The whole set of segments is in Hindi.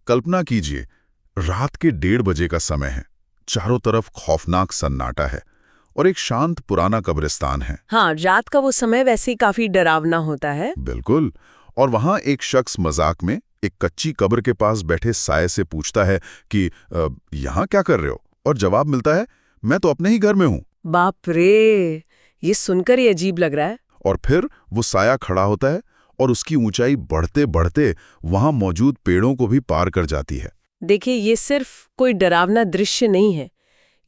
कल्पना कीजिए, रात के 1:30 बजे का समय है। चारों तरफ खौफनाक सन्नाटा है और एक शांत पुराना कब्रिस्तान है। हाँ, रात का वो समय वैसे ही काफी डरावना होता है। बिल्कुल। और वहां एक शख्स मजाक में एक कच्ची कब्र के पास बैठे साये से पूछता है कि यहाँ क्या कर रहे हो? और जवाब मिलता है, मैं तो अपने ही घर में हूँ। बाप रे, ये सुनकर ही अजीब लग रहा है। और फिर वो साया खड़ा होता है और उसकी ऊंचाई बढ़ते बढ़ते वहां मौजूद पेड़ों को भी पार कर जाती है। देखिए, ये सिर्फ कोई डरावना दृश्य नहीं है,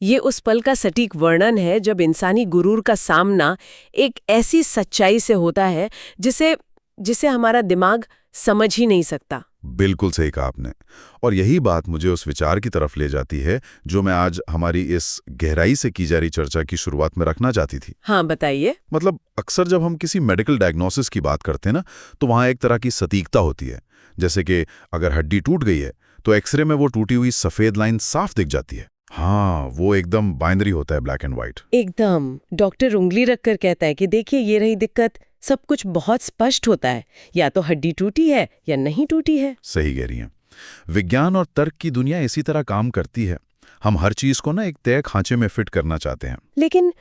ये उस पल का सटीक वर्णन है जब इंसानी गुरूर का सामना एक ऐसी सच्चाई से होता है जिसे हमारा दिमाग समझ ही नहीं सकता। बिल्कुल सही कहा आपने। और यही बात मुझे उस विचार की तरफ ले जाती है जो मैं आज हमारी इस गहराई से की जा रही चर्चा की शुरुआत में रखना चाहती थी। हाँ, बताइए। मतलब अक्सर जब हम किसी मेडिकल डायग्नोसिस की बात करते हैं ना, तो वहाँ एक तरह की सटीकता होती है। जैसे कि अगर हड्डी टूट गई है तो एक्सरे में वो टूटी हुई सफ़ेद लाइन साफ दिख जाती है। हाँ, वो एकदम बाइनरी होता है, ब्लैक एंड व्हाइट। एकदम। डॉक्टर उंगली रखकर कहता है कि देखिए, ये रही दिक्कत। सब कुछ बहुत स्पष्ट होता है, या तो हड्डी टूटी है या नहीं टूटी है। सही कह रही हैं। विज्ञान और तर्क की दुनिया इसी तरह काम करती है। हम हर चीज को ना एक तय खांचे में फिट करना चाहते हैं। लेकिन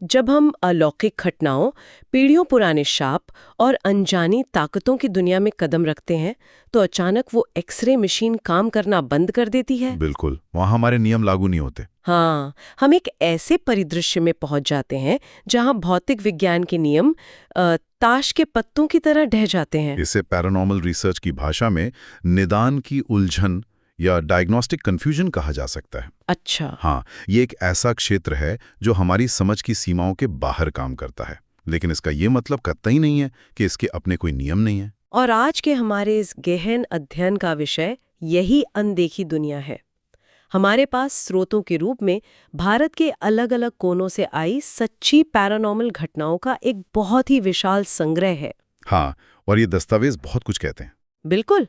जब हम अलौकिक घटनाओं, पीढ़ियों पुराने शाप और अनजानी ताकतों की दुनिया में कदम रखते हैं, तो अचानक वो एक्सरे मशीन काम करना बंद कर देती है। बिल्कुल, वहां हमारे नियम लागू नहीं होते। हाँ, हम एक ऐसे परिदृश्य में पहुंच जाते हैं जहां भौतिक विज्ञान के नियम ताश के पत्तों की तरह ढह जाते हैं। इसे पैरानॉर्मल रिसर्च की भाषा में निदान की उलझन या डायग्नोस्टिक कंफ्यूजन कहा जा सकता है। अच्छा। हाँ, ये एक ऐसा क्षेत्र है जो हमारी समझ की सीमाओं के बाहर काम करता है, लेकिन इसका ये मतलब कतई नहीं है कि इसके अपने कोई नियम नहीं है। और आज के हमारे इस गहन अध्ययन का विषय यही अनदेखी दुनिया है। हमारे पास स्रोतों के रूप में भारत के अलग अलग कोनों से आई सच्ची पैरानॉर्मल घटनाओं का एक बहुत ही विशाल संग्रह है। हाँ, और ये दस्तावेज बहुत कुछ कहते हैं। बिल्कुल।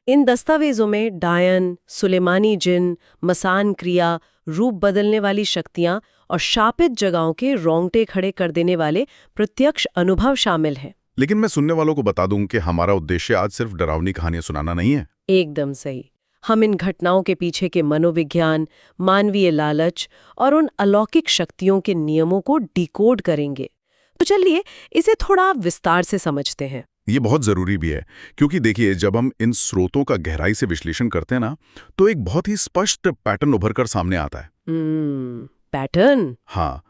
इन दस्तावेजों में डायन, सुलेमानी जिन, मसान क्रिया, रूप बदलने वाली शक्तियां और शापित जगहों के रोंगटे खड़े कर देने वाले प्रत्यक्ष अनुभव शामिल हैं। लेकिन मैं सुनने वालों को बता दूं कि हमारा उद्देश्य आज सिर्फ डरावनी कहानियां सुनाना नहीं है। एकदम सही। हम इन घटनाओं के पीछे के मनोविज्ञान, मानवीय लालच और उन अलौकिक शक्तियों के नियमों को डिकोड करेंगे। तो चलिए इसे थोड़ा विस्तार से समझते हैं। ये बहुत जरूरी भी है, क्योंकि देखिए, जब हम इन स्रोतों का गहराई से विश्लेषण करते हैं ना, तो एक बहुत ही स्पष्ट पैटर्न उभर कर सामने आता है। पैटर्न? हाँ,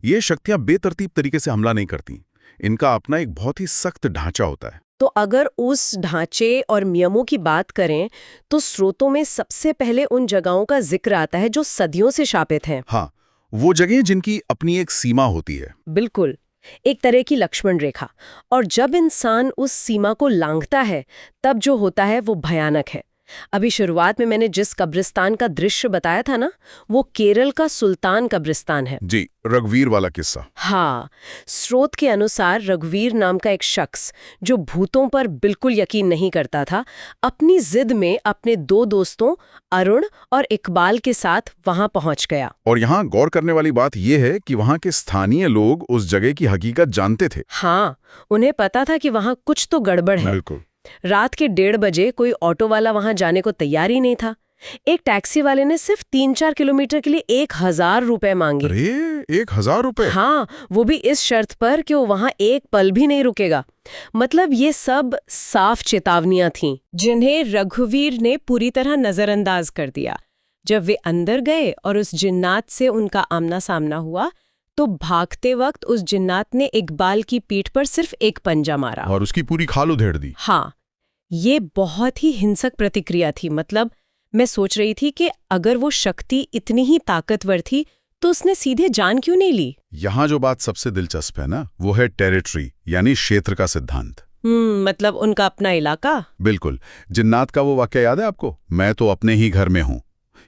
ये शक्तियां बेतरतीब तरीके से हमला नहीं करती। इनका अपना एक बहुत ही सख्त ढांचा होता है। तो अगर उस ढांचे और नियमों की बात करें, तो स्रोतों में सबसे पहले उन जगहों का जिक्र आता है जो सदियों से शापित हैं। हाँ, वो जगह जिनकी अपनी एक सीमा होती है। बिल्कुल, एक तरह की लक्ष्मण रेखा। और जब इंसान उस सीमा को लांघता है, तब जो होता है वो भयानक है। अभी शुरुआत में मैंने जिस कब्रिस्तान का दृश्य बताया था ना, वो केरल का सुल्तान कब्रिस्तान है। जी, रघुवीर वाला किस्सा। हाँ, स्रोत के अनुसार रघुवीर नाम का एक शख्स, जो भूतों पर बिल्कुल यकीन नहीं करता था, अपनी जिद में अपने 2 दोस्तों अरुण और इकबाल के साथ वहां पहुंच गया। और यहाँ गौर करने वाली बात यह है कि वहाँ के स्थानीय लोग उस जगह की हकीकत जानते थे। हाँ, उन्हें पता था कि वहां कुछ तो गड़बड़ है। बिल्कुल। रात के 1:30 बजे कोई ऑटो वाला वहां जाने को तैयार ही नहीं था। एक टैक्सी वाले ने सिर्फ 3-4 किलोमीटर के लिए 1000 रुपए मांगे। अरे, 1000 रुपए? हाँ, वो भी इस शर्त पर कि वो वहां एक पल भी नहीं रुकेगा। मतलब ये सब साफ चेतावनियां थीं, जिन्हें रघुवीर ने पूरी तरह नजरअंदाज कर दिया। जब वे अंदर गए और उस जिन्नात से उनका आमना सामना हुआ, तो भागते वक्त उस जिन्नात ने इकबाल की पीठ पर सिर्फ एक पंजा मारा और उसकी पूरी खाल उधेड़ दी। हाँ, ये बहुत ही हिंसक प्रतिक्रिया थी। मतलब मैं सोच रही थी कि अगर वो शक्ति इतनी ही ताकतवर थी, तो उसने सीधे जान क्यों नहीं ली? यहाँ जो बात सबसे दिलचस्प है ना, वो है टेरिटरी यानी क्षेत्र का सिद्धांत। मतलब उनका अपना इलाका। बिल्कुल। जिन्नात का वो वाक्य याद है आपको, मैं तो अपने ही घर में हूँ।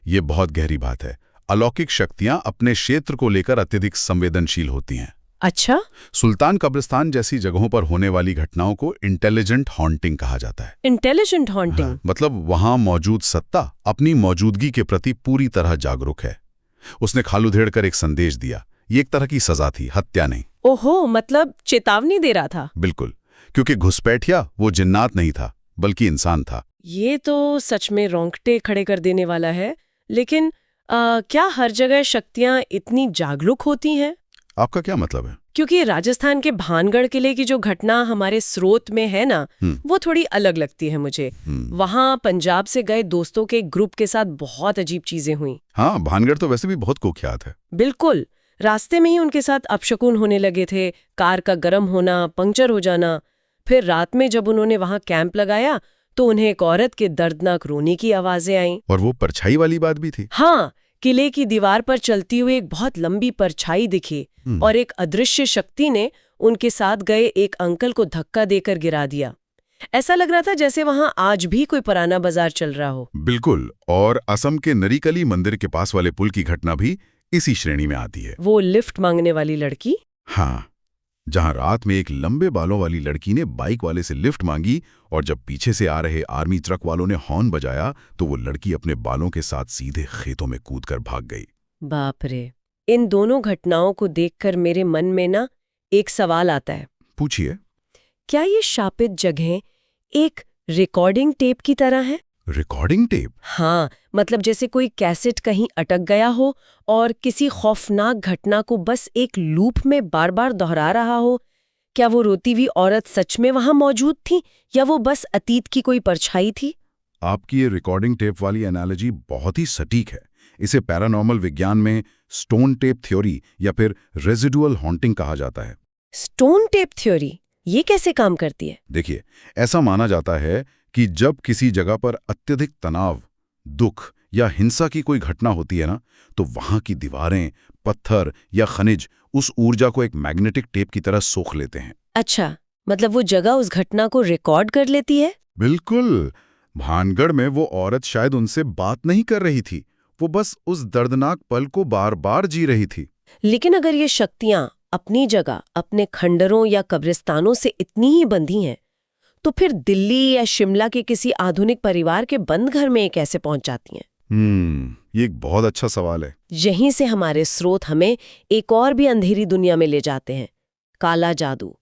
ये बहुत गहरी बात है। अलौकिक शक्तियां अपने क्षेत्र को लेकर अत्यधिक संवेदनशील होती हैं। अच्छा। सुल्तान कब्रिस्तान जैसी जगहों पर होने वाली घटनाओं को इंटेलिजेंट हॉन्टिंग कहा जाता है। Intelligent haunting? हाँ, मतलब वहां मौजूद सत्ता अपनी मौजूदगी के प्रति पूरी तरह जागरूक है। उसने खाल उधेड़ कर एक संदेश दिया। ये एक तरह की सजा थी, हत्या नहीं। ओहो, मतलब चेतावनी दे रहा था। बिल्कुल, क्योंकि घुसपैठिया वो जिन्नात नहीं था, बल्कि इंसान था। ये तो सच में रोंगटे खड़े कर देने वाला है। लेकिन क्या हर जगह शक्तियां इतनी जागरूक होती हैं? आपका क्या मतलब है? क्योंकि राजस्थान के भानगढ़ किले की जो घटना हमारे स्रोत में है ना, वो थोड़ी अलग लगती है मुझे। वहाँ पंजाब से गए दोस्तों के ग्रुप के साथ बहुत अजीब चीजें हुई। हाँ, भानगढ़ तो वैसे भी बहुत कुख्यात है। बिल्कुल, रास्ते में ही उनके साथ अपशकुन होने लगे थे, कार का गर्म होना, पंक्चर हो जाना। फिर रात में जब उन्होंने वहाँ कैंप लगाया तो उन्हें एक औरत के दर्दनाक रोने की आवाजें आईं। और वो परछाई वाली बात भी थी। हाँ, किले की दीवार पर चलती हुई एक बहुत लंबी परछाई दिखी और एक अदृश्य शक्ति ने उनके साथ गए एक अंकल को धक्का देकर गिरा दिया। ऐसा लग रहा था जैसे वहां आज भी कोई पुराना बाजार चल रहा हो। बिल्कुल, और असम के नरीकली मंदिर के पास वाले पुल की घटना भी इसी श्रेणी में आती है। वो लिफ्ट मांगने वाली लड़की? हाँ, जहां रात में एक लंबे बालों वाली लड़की ने बाइक वाले से लिफ्ट मांगी और जब पीछे से आ रहे आर्मी ट्रक वालों ने हॉर्न बजाया तो वो लड़की अपने बालों के साथ सीधे खेतों में कूदकर भाग गई। बाप रे, इन दोनों घटनाओं को देखकर मेरे मन में ना एक सवाल आता है। पूछिए। क्या ये शापित जगहें एक रिकॉर्डिंग टेप की तरह है? Recording tape? हाँ, मतलब जैसे कोई कैसेट कहीं अटक गया हो और किसी खौफनाक घटना को बस एक लूप में बार बार दोहरा रहा हो। क्या वो रोती हुई औरत सच में वहां मौजूद थी या वो बस अतीत की कोई परछाई थी? आपकी ये रिकॉर्डिंग टेप वाली एनालॉजी बहुत ही सटीक है। इसे पैरानॉर्मल विज्ञान में स्टोन टेप थ्योरी या फिर रेजिडुअल हॉन्टिंग कहा जाता है। स्टोन टेप थ्योरी, ये कैसे काम करती है? देखिए, ऐसा माना जाता है कि जब किसी जगह पर अत्यधिक तनाव, दुख या हिंसा की कोई घटना होती है ना, तो वहां की दीवारें, पत्थर या खनिज उस ऊर्जा को एक मैग्नेटिक टेप की तरह सोख लेते हैं। अच्छा, मतलब वो जगह उस घटना को रिकॉर्ड कर लेती है? बिल्कुल। भानगढ़ में वो औरत शायद उनसे बात नहीं कर रही थी, वो बस उस दर्दनाक पल को बार बार जी रही थी। लेकिन अगर ये शक्तियां अपनी जगह, अपने खंडरों या कब्रिस्तानों से इतनी ही बंधी हैं, तो फिर दिल्ली या शिमला के किसी आधुनिक परिवार के बंद घर में कैसे पहुंच जाती हैं? ये एक बहुत अच्छा सवाल है। यहीं से हमारे स्रोत हमें एक और भी अंधेरी दुनिया में ले जाते हैं, काला जादू।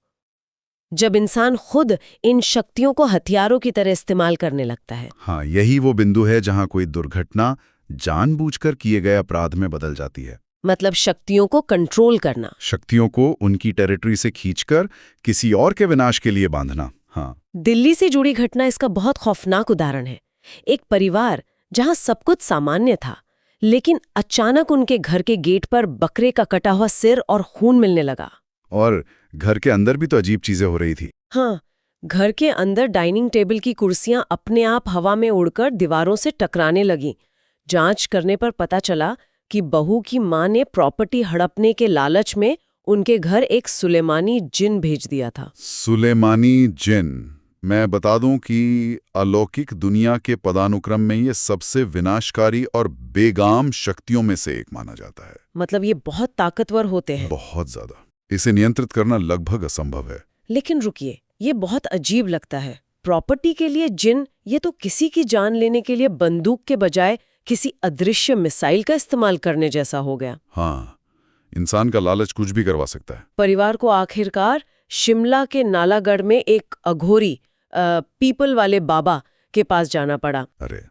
जब इंसान खुद इन शक्तियों को हथियारों की तरह इस्तेमाल करने लगता है। हाँ, यही वो बिंदु है जहां कोई दुर्घटना जानबूझकर किए गए अपराध में बदल जाती है। मतलब शक्तियों को कंट्रोल करना, शक्तियों को उनकी टेरिटरी से खींचकर किसी और के विनाश के लिए बांधना। हाँ, दिल्ली से जुड़ी घटना इसका बहुत खौफनाक उदाहरण है। एक परिवार जहां सब कुछ सामान्य था, लेकिन अचानक उनके घर के गेट पर बकरे का कटा हुआ सिर और खून मिलने लगा। और घर के अंदर भी तो अजीब चीजें हो रही थी। हाँ, घर के अंदर डाइनिंग टेबल की कुर्सियां अपने आप हवा में उड़कर दीवारों से टकराने लगीं। जांच करने पर पता चला कि बहू की मां ने प्रॉपर्टी हड़पने के लालच में उनके घर एक सुलेमानी जिन भेज दिया था। सुलेमानी जिन, मैं बता दूं कि अलौकिक दुनिया के पदानुक्रम में ये सबसे विनाशकारी और बेगाम शक्तियों में से एक माना जाता है। मतलब ये बहुत ताकतवर होते हैं। बहुत ज्यादा। इसे नियंत्रित करना लगभग असंभव है। लेकिन रुकिए, ये बहुत अजीब लगता है। प्रॉपर्टी के लिए जिन, ये तो किसी की जान लेने के लिए बंदूक के बजाय किसी अदृश्य मिसाइल का इस्तेमाल करने जैसा हो गया। हाँ, इंसान का लालच कुछ भी करवा सकता है। परिवार को आखिरकार शिमला के नालागढ़ में एक अघोरी पीपल वाले बाबा के पास जाना पड़ा। अरे,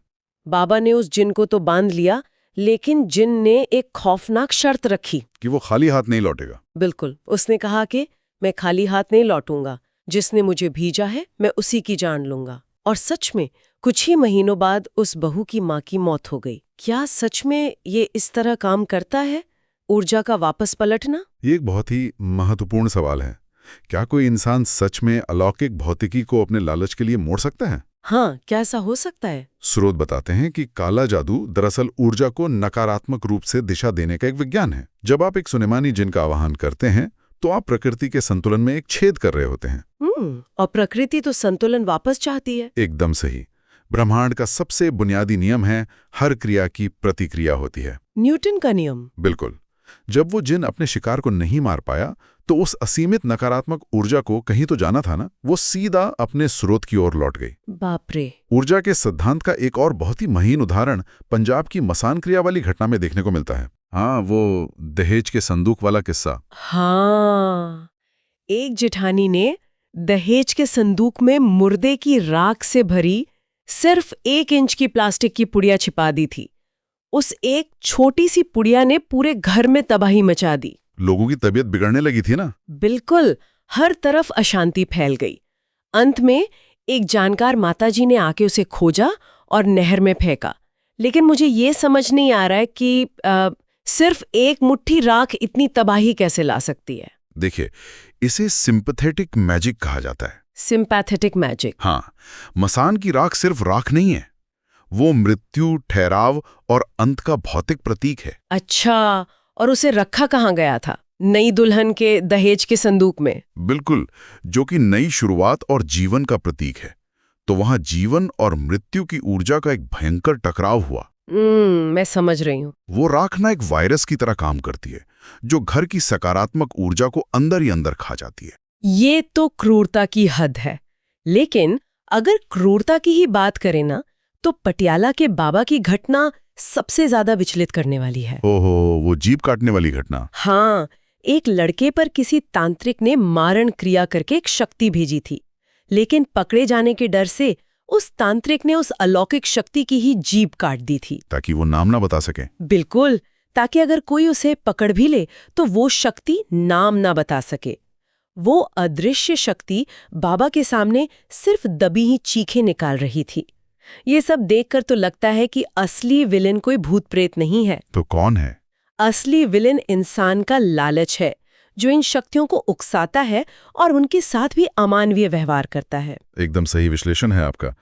बाबा ने उस जिन को तो बांध लिया, लेकिन जिन ने एक खौफनाक शर्त रखी कि वो खाली हाथ नहीं लौटेगा। बिल्कुल, उसने कहा कि मैं खाली हाथ नहीं लौटूंगा, जिसने मुझे भेजा है मैं उसी की जान लूंगा। और सच में कुछ ही महीनों बाद उस बहू की मां की मौत हो गई। क्या सच में ये इस तरह काम करता है, ऊर्जा का वापस पलटना? ये एक बहुत ही महत्वपूर्ण सवाल है। क्या कोई इंसान सच में अलौकिक भौतिकी को अपने लालच के लिए मोड़ सकता है? हाँ, क्या ऐसा हो सकता है? स्रोत बताते हैं कि काला जादू दरअसल ऊर्जा को नकारात्मक रूप से दिशा देने का एक विज्ञान है। जब आप एक सुलेमानी जिन का आवाहन करते हैं तो आप प्रकृति के संतुलन में एक छेद कर रहे होते हैं। और प्रकृति तो संतुलन वापस चाहती है। एकदम सही। ब्रह्मांड का सबसे बुनियादी नियम है, हर क्रिया की प्रतिक्रिया होती है। न्यूटन का नियम। बिल्कुल। जब वो जिन अपने शिकार को नहीं मार पाया तो उस असीमित नकारात्मक ऊर्जा को कहीं तो जाना था ना, वो सीधा अपने स्रोत की ओर लौट गई। बाप रे। ऊर्जा के सिद्धांत का एक और बहुत ही महीन उदाहरण पंजाब की मसान क्रिया वाली घटना में देखने को मिलता है। हाँ, वो दहेज के संदूक वाला किस्सा। हाँ, एक जेठानी ने दहेज के संदूक में मुर्दे की राख से भरी सिर्फ 1 इंच की प्लास्टिक की पुड़िया छिपा दी थी। उस एक छोटी सी पुड़िया ने पूरे घर में तबाही मचा दी। लोगों की तबीयत बिगड़ने लगी थी ना। बिल्कुल, हर तरफ अशांति फैल गई। अंत में एक जानकार माताजी ने आके उसे खोजा और नहर में फेंका। लेकिन मुझे ये समझ नहीं आ रहा है कि सिर्फ एक मुट्ठी राख इतनी तबाही कैसे ला सकती है। देखिए, इसे सिंपैथेटिक मैजिक कहा जाता है। Sympathetic magic. हाँ, मसान की राख सिर्फ राख नहीं है, वो मृत्यु, ठहराव और अंत का भौतिक प्रतीक है। अच्छा, और उसे रखा कहाँ गया था? नई दुल्हन के दहेज के संदूक में। बिल्कुल, जो कि नई शुरुआत और जीवन का प्रतीक है। तो वहां जीवन और मृत्यु की ऊर्जा का एक भयंकर टकराव हुआ। मैं समझ रही हूँ। वो राख ना एक वायरस की तरह काम करती है, जो घर की सकारात्मक ऊर्जा को अंदर ही अंदर खा जाती है। ये तो क्रूरता की हद है। लेकिन अगर क्रूरता की ही बात करें ना, तो पटियाला के बाबा की घटना सबसे ज्यादा विचलित करने वाली है। ओहो, वो जीभ काटने वाली घटना। हाँ, एक लड़के पर किसी तांत्रिक ने मारण क्रिया करके एक शक्ति भेजी थी, लेकिन पकड़े जाने के डर से उस तांत्रिक ने उस अलौकिक शक्ति की ही जीभ काट दी थी। ताकि वो नाम ना बता सके। बिल्कुल, ताकि अगर कोई उसे पकड़ भी ले तो वो शक्ति नाम ना बता सके। वो अदृश्य शक्ति बाबा के सामने सिर्फ दबी ही चीखें निकाल रही थी। ये सब देखकर तो लगता है कि असली विलेन कोई भूत प्रेत नहीं है। तो कौन है? असली विलेन इंसान का लालच है, जो इन शक्तियों को उकसाता है और उनके साथ भी अमानवीय व्यवहार करता है। एकदम सही विश्लेषण है आपका।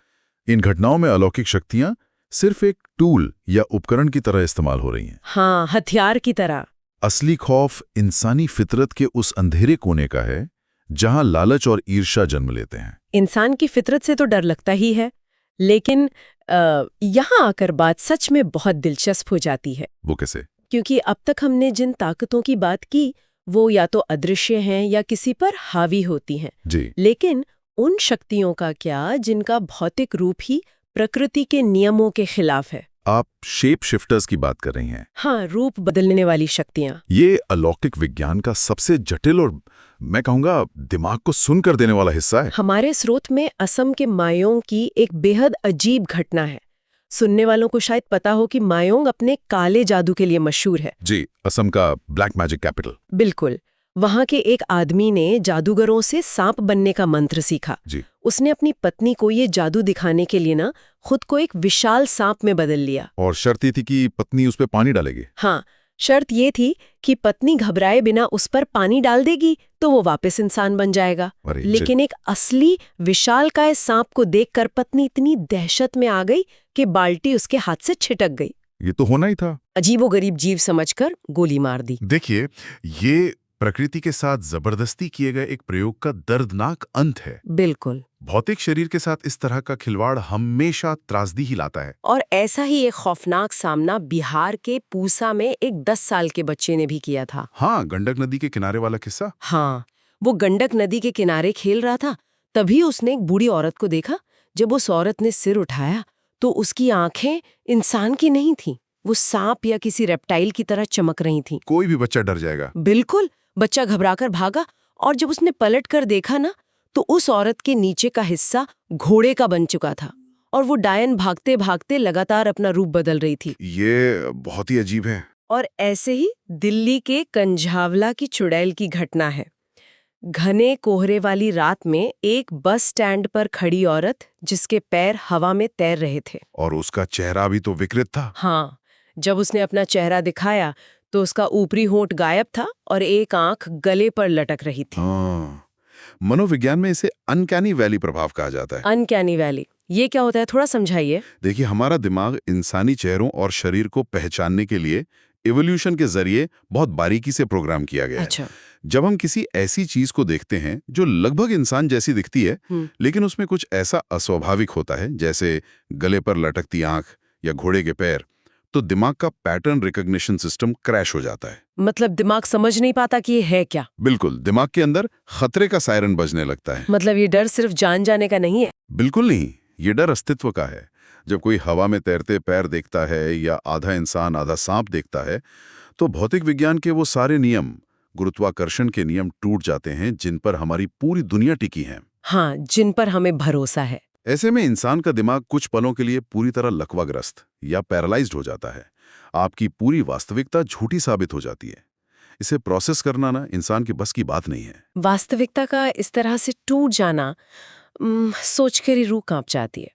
इन घटनाओं में अलौकिक शक्तियां सिर्फ एक टूल या उपकरण की तरह इस्तेमाल हो रही हैं। हाँ, हथियार की तरह। असली खौफ इंसानी फितरत के उस अंधेरे कोने का है, जहां लालच और ईर्ष्या जन्म लेते हैं। इंसान की फितरत से तो डर लगता ही है, लेकिन यहाँ आकर बात सच में बहुत दिलचस्प हो जाती है। वो कैसे? क्योंकि अब तक हमने जिन ताकतों की बात की, वो या तो अदृश्य हैं या किसी पर हावी होती हैं। जी। लेकिन उन शक्तियों का क्या जिनका भौतिक रूप ही प्रकृति के नियमों के खिलाफ है? आप शेप शिफ्टर्स की बात कर रही हैं। हाँ, रूप बदलने वाली शक्तियां। ये अलौकिक विज्ञान का सबसे जटिल और मैं कहूंगा दिमाग को सुनकर देने वाला हिस्सा है। हमारे स्रोत में असम के मायोंग की एक बेहद अजीब घटना है। सुनने वालों को शायद पता हो कि मायोंग अपने काले जादू के लिए मशहूर है। जी, असम का ब्लैक मैजिक कैपिटल। बिल्कुल। वहां के एक आदमी ने जादूगरों से सांप बनने का मंत्र सीखा। जी। उसने अपनी पत्नी को ये जादू दिखाने के लिए ना खुद को एक विशाल सांप में बदल लिया। और शर्त ये थी कि पत्नी उस पे पानी डालेगी। हाँ, शर्त ये थी कि पत्नी घबराए बिना उस पर पानी डाल देगी तो वो वापस इंसान बन जाएगा। लेकिन एक असली विशालकाय सांप को देखकर पत्नी इतनी दहशत में आ गई कि बाल्टी उसके हाथ से छिटक गई। ये तो होना ही था। अजीबोगरीब जीव समझकर गोली मार दी। देखिए, ये प्रकृति के साथ जबरदस्ती किए गए एक प्रयोग का दर्दनाक अंत है। बिल्कुल। भौतिक शरीर के साथ इस तरह का खिलवाड़ हमेशा त्रासदी ही लाता है। और ऐसा ही एक खौफनाक सामना बिहार के पूसा में एक 10 साल के बच्चे ने भी किया था। हाँ, गंडक नदी के किनारे वाला किस्सा। हाँ, वो गंडक नदी के किनारे खेल रहा था, तभी उसने एक बूढ़ी औरत को देखा। जब उस औरत ने सिर उठाया तो उसकी आंखें इंसान की नहीं थीं, वो सांप या किसी रेप्टाइल की तरह चमक रही थीं। कोई भी बच्चा डर जाएगा। बिल्कुल। बच्चा घबराकर भागा और जब उसने पलट कर देखा ना, तो उस औरत के नीचे का हिस्सा घोड़े का बन चुका था और वो डायन भागते भागते लगातार अपना रूप बदल रही थी। ये बहुत ही अजीब है। और ऐसे ही दिल्ली के कंझावला की चुड़ैल की घटना है। घने कोहरे वाली रात में एक बस स्टैंड पर खड़ी औरत जिसके पैर हवा में तैर रहे थे। और उसका चेहरा भी तो विकृत था। हाँ, जब उसने अपना चेहरा दिखाया तो उसका ऊपरी होंठ गायब था और एक आंख गले पर लटक रही थी। हाँ, मनोविज्ञान में इसे अनकैनी वैली प्रभाव कहा जाता है। अनकैनी वैली, ये क्या होता है, थोड़ा समझाइए। देखिए, हमारा दिमाग इंसानी चेहरों और शरीर को पहचानने के लिए इवोल्यूशन के जरिए बहुत बारीकी से प्रोग्राम किया गया है। अच्छा। जब हम किसी ऐसी चीज को देखते हैं जो लगभग इंसान जैसी दिखती है, लेकिन उसमें कुछ ऐसा अस्वाभाविक होता है, जैसे गले पर लटकती आंख या घोड़े के पैर, तो दिमाग का पैटर्न रिकॉग्निशन सिस्टम क्रैश हो जाता है। मतलब दिमाग समझ नहीं पाता कि ये है क्या? बिल्कुल, दिमाग के अंदर खतरे का सायरन बजने लगता है। मतलब ये डर सिर्फ जान जाने का नहीं है? बिल्कुल नहीं, ये डर अस्तित्व का है। जब कोई हवा में तैरते पैर देखता है या आधा इंसान आधा सांप देखता है, तो भौतिक विज्ञान के वो सारे नियम, गुरुत्वाकर्षण के नियम टूट जाते हैं जिन पर हमारी पूरी दुनिया टिकी है। हाँ, जिन पर हमें भरोसा है। ऐसे में इंसान का दिमाग कुछ पलों के लिए पूरी तरह लकवाग्रस्त या पैरालाइज्ड हो जाता है। आपकी पूरी वास्तविकता झूठी साबित हो जाती है। इसे प्रोसेस करना ना इंसान की बस की बात नहीं है। वास्तविकता का इस तरह से टूट जाना सोचकर ही रूह कांप जाती है।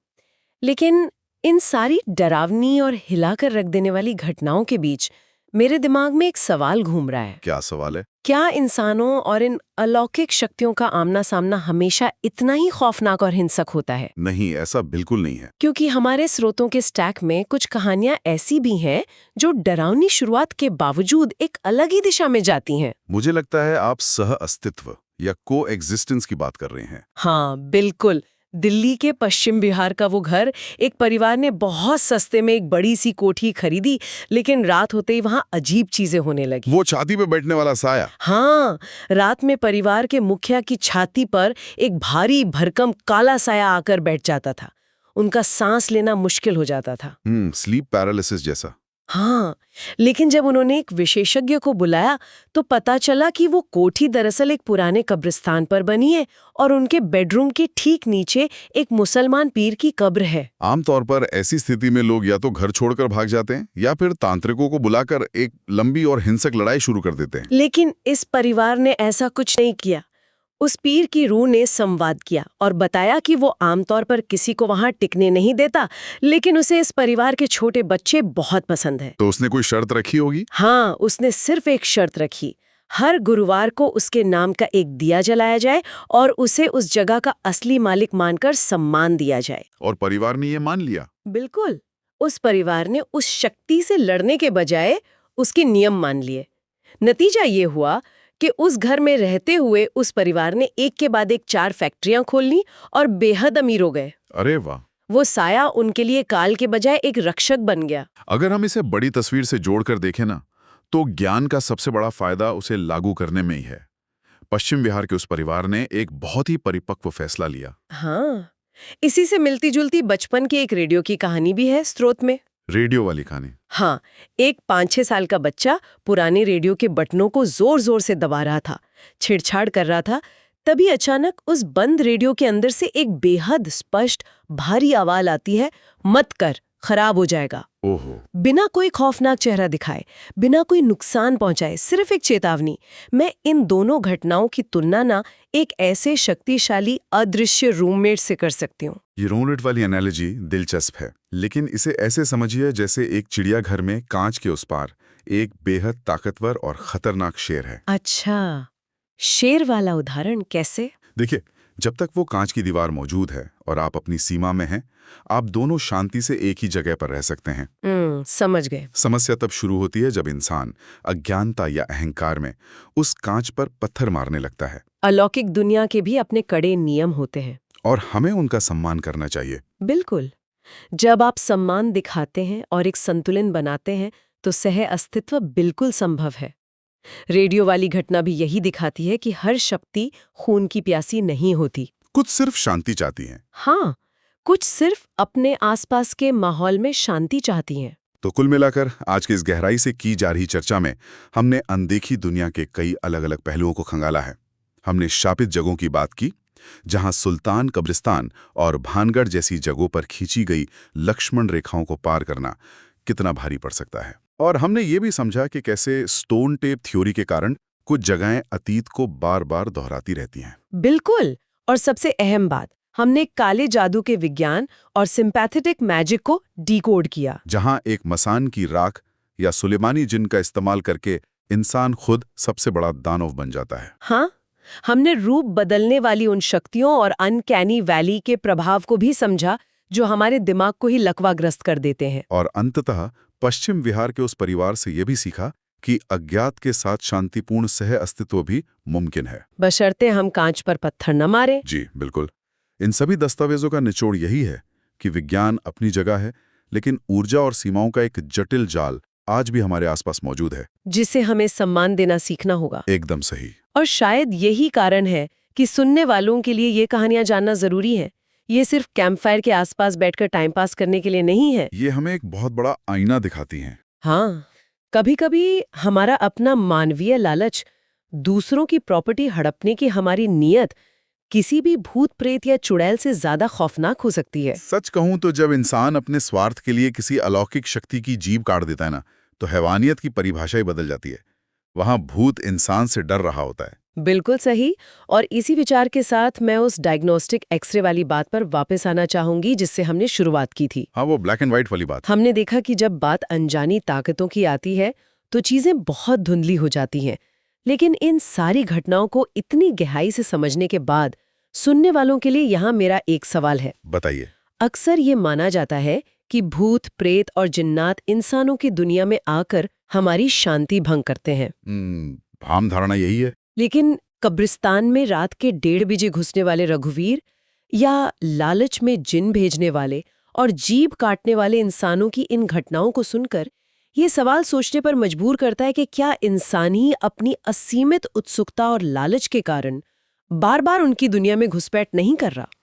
लेकिन इन सारी डरावनी और हिलाकर रख देने वाली घटनाओं के बीच मेरे दिमाग में एक सवाल घूम रहा है। क्या सवाल है? क्या इंसानों और इन अलौकिक शक्तियों का आमना सामना हमेशा इतना ही खौफनाक और हिंसक होता है? नहीं, ऐसा बिल्कुल नहीं है। क्योंकि हमारे स्रोतों के स्टैक में कुछ कहानियां ऐसी भी हैं जो डरावनी शुरुआत के बावजूद एक अलग ही दिशा में जाती हैं। मुझे लगता है आप सह अस्तित्व या को एग्जिस्टेंस की बात कर रहे हैं। हाँ, बिल्कुल। दिल्ली के पश्चिम बिहार का वो घर, एक परिवार ने बहुत सस्ते में एक बड़ी सी कोठी खरीदी, लेकिन रात होते ही वहां अजीब चीजें होने लगी। वो छाती पे बैठने वाला साया। हाँ, रात में परिवार के मुखिया की छाती पर एक भारी भरकम काला साया आकर बैठ जाता था। उनका सांस लेना मुश्किल हो जाता था। स्लीप पैरालिसिस जैसा। हाँ, लेकिन जब उन्होंने एक विशेषज्ञ को बुलाया तो पता चला कि वो कोठी दरअसल एक पुराने कब्रिस्तान पर बनी है और उनके बेडरूम के ठीक नीचे एक मुसलमान पीर की कब्र है। आमतौर पर ऐसी स्थिति में लोग या तो घर छोड़कर भाग जाते हैं या फिर तांत्रिकों को बुलाकर एक लंबी और हिंसक लड़ाई शुरू कर देते हैं। लेकिन इस परिवार ने ऐसा कुछ नहीं किया। उस पीर की रूह ने संवाद किया और बताया कि वो आमतौर पर किसी को वहां टिकने नहीं देता, लेकिन उसे इस परिवार के छोटे बच्चे बहुत पसंद है। तो उसने कोई शर्त रखी होगी? हाँ, उसने सिर्फ एक शर्त रखी। हर गुरुवार को उसके नाम का एक दिया जलाया जाए और उसे उस जगह का असली मालिक मानकर सम्मान दिया जाए। और परिवार ने ये मान लिया? बिल्कुल। उस परिवार ने उस शक्ति से लड़ने के बजाय उसके नियम मान लिए। नतीजा ये हुआ कि उस घर में रहते हुए उस परिवार ने एक के बाद एक 4 फैक्ट्रियां खोल ली और बेहद अमीर हो गए। अरे वाह! वो साया उनके लिए काल के बजाय एक रक्षक बन गया। अगर हम इसे बड़ी तस्वीर से जोड़कर देखें ना, तो ज्ञान का सबसे बड़ा फायदा उसे लागू करने में ही है। पश्चिम बिहार के उस परिवार ने एक बहुत ही परिपक्व फैसला लिया। हाँ, इसी से मिलती जुलती बचपन की एक रेडियो की कहानी भी है स्रोत में। रेडियो वाली कहानी? हाँ, एक 5-6 साल का बच्चा पुराने रेडियो के बटनों को जोर जोर से दबा रहा था, छेड़छाड़ कर रहा था। तभी अचानक उस बंद रेडियो के अंदर से एक बेहद स्पष्ट भारी आवाज आती है, मत कर, खराब हो जाएगा। ओहो! बिना कोई खौफनाक चेहरा दिखाए, बिना कोई नुकसान पहुंचाए, सिर्फ एक चेतावनी। मैं इन दोनों घटनाओं की तुलना ना एक ऐसे शक्तिशाली अदृश्य रूममेट से कर सकती हूँ। ये रूममेट वाली एनालॉजी दिलचस्प है, लेकिन इसे ऐसे समझिए जैसे एक चिड़ियाघर में कांच के उस पार एक बेहद ताकतवर और खतरनाक शेर है। अच्छा, शेर वाला उदाहरण कैसे? देखिए, जब तक वो कांच की दीवार मौजूद है और आप अपनी सीमा में हैं, आप दोनों शांति से एक ही जगह पर रह सकते हैं। समझ गए। समस्या तब शुरू होती है जब इंसान अज्ञानता या अहंकार में उस कांच पर पत्थर मारने लगता है। अलौकिक दुनिया के भी अपने कड़े नियम होते हैं और हमें उनका सम्मान करना चाहिए। बिल्कुल। जब आप सम्मान दिखाते हैं और एक संतुलन बनाते हैं तो सह अस्तित्व बिल्कुल संभव है। रेडियो वाली घटना भी यही दिखाती है कि हर शक्ति खून की प्यासी नहीं होती। कुछ सिर्फ शांति चाहती हैं। हाँ, कुछ सिर्फ अपने आसपास के माहौल में शांति चाहती हैं। तो कुल मिलाकर आज की इस गहराई से की जा रही चर्चा में हमने अनदेखी दुनिया के कई अलग अलग पहलुओं को खंगाला है। हमने शापित जगहों की बात की, जहां सुल्तान कब्रिस्तान और भानगढ़ जैसी जगहों पर खींची गई लक्ष्मण रेखाओं को पार करना कितना भारी पड़ सकता है। और हमने ये भी समझा कि कैसे स्टोन टेप थ्योरी के कारण कुछ जगहें अतीत को बार बार दोहराती रहती हैं। बिल्कुल। और सबसे अहम बात, हमने काले जादू के विज्ञान और सिंपैथेटिक मैजिक को डिकोड किया, जहां एक मसान की राख या सुलेमानी जिन का इस्तेमाल करके इंसान खुद सबसे बड़ा दानव बन जाता है। हाँ, हमने रूप बदलने वाली उन शक्तियों और अनकैनी वैली के प्रभाव को भी समझा जो हमारे दिमाग को ही लकवाग्रस्त कर देते हैं। और अंततः पश्चिम बिहार के उस परिवार से यह भी सीखा कि अज्ञात के साथ शांतिपूर्ण सह अस्तित्व भी मुमकिन है, बशर्ते हम कांच पर पत्थर न मारें। जी बिल्कुल। इन सभी दस्तावेजों का निचोड़ यही है कि विज्ञान अपनी जगह है, लेकिन ऊर्जा और सीमाओं का एक जटिल जाल आज भी हमारे आसपास मौजूद है, जिसे हमें सम्मान देना सीखना होगा। एकदम सही। और शायद यही कारण है कि सुनने वालों के लिए ये कहानियां जानना जरूरी है। ये सिर्फ कैंपफायर के आसपास बैठकर टाइम पास करने के लिए नहीं है। ये हमें एक बहुत बड़ा आईना दिखाती हैं। हाँ, कभी-कभी हमारा अपना मानवीय लालच, दूसरों की प्रॉपर्टी हड़पने की हमारी नीयत किसी भी भूत प्रेत या चुड़ैल से ज्यादा खौफनाक हो सकती है। सच कहूं तो जब इंसान अपने स्वार्थ के लिए किसी अलौकिक शक्ति की जीभ काट देता है ना, तो हैवानियत की परिभाषा ही बदल जाती है। वहां भूत इंसान से डर रहा होता है। बिल्कुल सही। और इसी विचार के साथ मैं उस डायग्नोस्टिक एक्सरे वाली बात पर वापस आना चाहूंगी जिससे हमने शुरुआत की थी। हाँ, वो ब्लैक एंड व्हाइट वाली बात। हमने देखा कि जब बात अनजानी ताकतों की आती है तो चीजें बहुत धुंधली हो जाती हैं। लेकिन इन सारी घटनाओं को इतनी गहराई से समझने के बाद सुनने वालों के लिए यहाँ मेरा एक सवाल है। बताइए। अक्सर ये माना जाता है कि भूत प्रेत और जिन्नात इंसानों की दुनिया में आकर हमारी शांति भंग करते हैं। आम धारणा यही है। लेकिन कब्रिस्तान में रात के 1:30 बजे घुसने वाले रघुवीर या लालच में जिन भेजने वाले और जीभ काटने वाले इंसानों की इन घटनाओं को सुनकर ये सवाल सोचने पर मजबूर करता है कि क्या इंसान ही अपनी असीमित उत्सुकता और लालच के कारण बार बार उनकी दुनिया में घुसपैठ नहीं कर रहा।